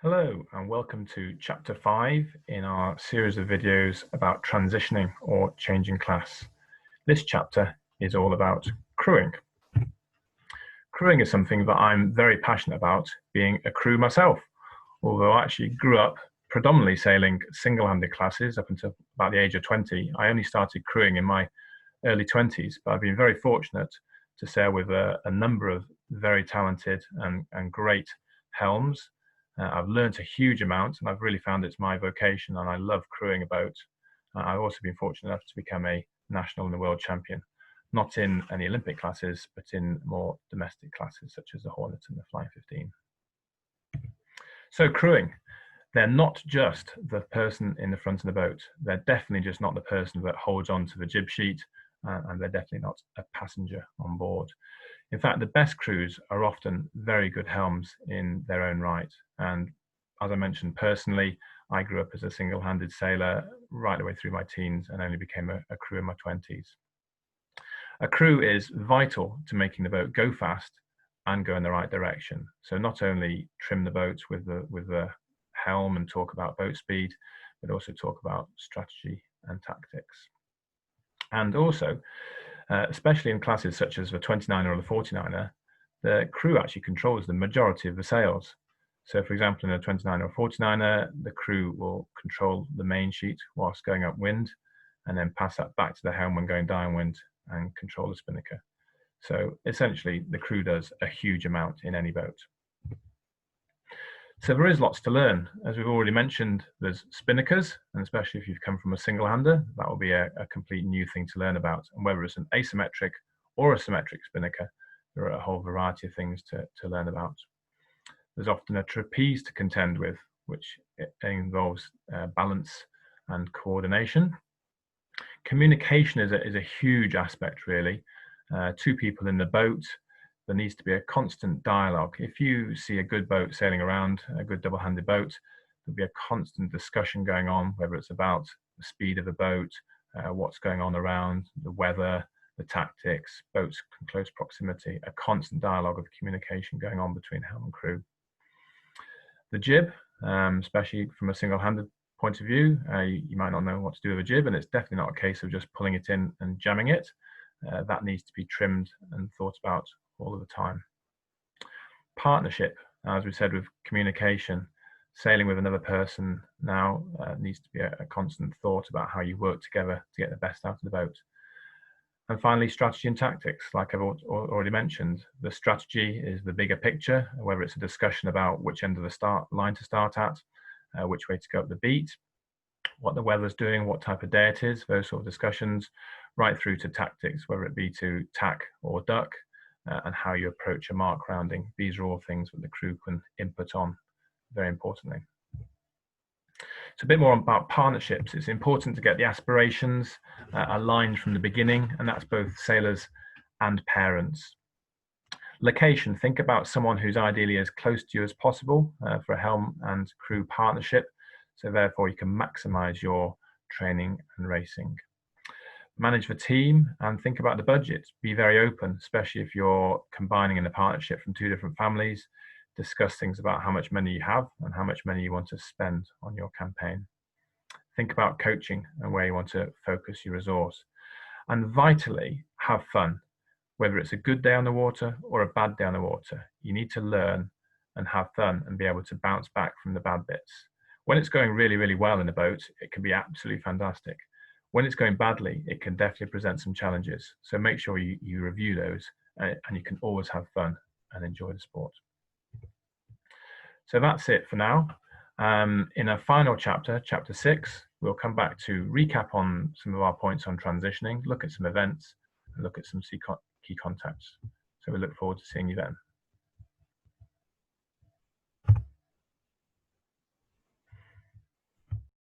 Hello and welcome to chapter 5 in our series of videos about transitioning or changing class. This chapter is all about crewing. Crewing is something that I'm very passionate about, being a crew myself, although I actually grew up predominantly sailing single-handed classes up until about the age of 20. I only started crewing in my early 20s, but I've been very fortunate to sail with a number of very talented and great helms. I've learned a huge amount and I've really found it's my vocation and I love crewing a boat. I've also been fortunate enough to become a national and a world champion, not in any Olympic classes, but in more domestic classes such as the Hornet and the Flying 15. So crewing, they're not just the person in the front of the boat. They're definitely just not the person that holds on to the jib sheet, and they're definitely not a passenger on board. In fact, the best crews are often very good helms in their own right. And as I mentioned, personally, I grew up as a single-handed sailor right the way through my teens and only became a crew in my 20s. A crew is vital to making the boat go fast and go in the right direction. So not only trim the boat with the helm and talk about boat speed, but also talk about strategy and tactics. And also, especially in classes such as the 29er or the 49er, the crew actually controls the majority of the sails. So for example, in a 29er or 49er, the crew will control the main sheet whilst going upwind and then pass that back to the helm when going downwind and control the spinnaker. So essentially, the crew does a huge amount in any boat. So there is lots to learn. As we've already mentioned, there's spinnakers, and especially if you've come from a single-hander, that will be a complete new thing to learn about. And whether it's an asymmetric or a symmetric spinnaker, there are a whole variety of things to learn about. There's often a trapeze to contend with, which involves balance and coordination. Communication is a huge aspect, really. Two people in the boat, there needs to be a constant dialogue. If you see a good boat sailing around, a good double-handed boat, there'll be a constant discussion going on, whether it's about the speed of the boat, what's going on around, the weather, the tactics, boats in close proximity, a constant dialogue of communication going on between helm and crew. The jib, especially from a single-handed point of view, you might not know what to do with a jib, and it's definitely not a case of just pulling it in and jamming it. That needs to be trimmed and thought about all of the time. Partnership, as we said with communication, sailing with another person now needs to be a constant thought about how you work together to get the best out of the boat. And finally, strategy and tactics. Like I've already mentioned, the strategy is the bigger picture, whether it's a discussion about which end of the line to start at, which way to go up the beat, what the weather's doing, what type of day it is, those sort of discussions, right through to tactics, whether it be to tack or duck, and how you approach a mark rounding. These are all things that the crew can input on, very importantly. So a bit more about partnerships. It's important to get the aspirations aligned from the beginning, and that's both sailors and parents. Location, think about someone who's ideally as close to you as possible for a helm and crew partnership. So therefore you can maximize your training and racing. Manage the team and think about the budget. Be very open, especially if you're combining in a partnership from two different families. Discuss things about how much money you have and how much money you want to spend on your campaign. Think about coaching and where you want to focus your resource. And vitally, have fun. Whether it's a good day on the water or a bad day on the water, you need to learn and have fun and be able to bounce back from the bad bits. When it's going really, really well in the boat, it can be absolutely fantastic. When it's going badly, it can definitely present some challenges. So make sure you review those and you can always have fun and enjoy the sport. So that's it for now. In a final chapter, chapter 6, we'll come back to recap on some of our points on transitioning, look at some events, and look at some key contacts. So we look forward to seeing you then.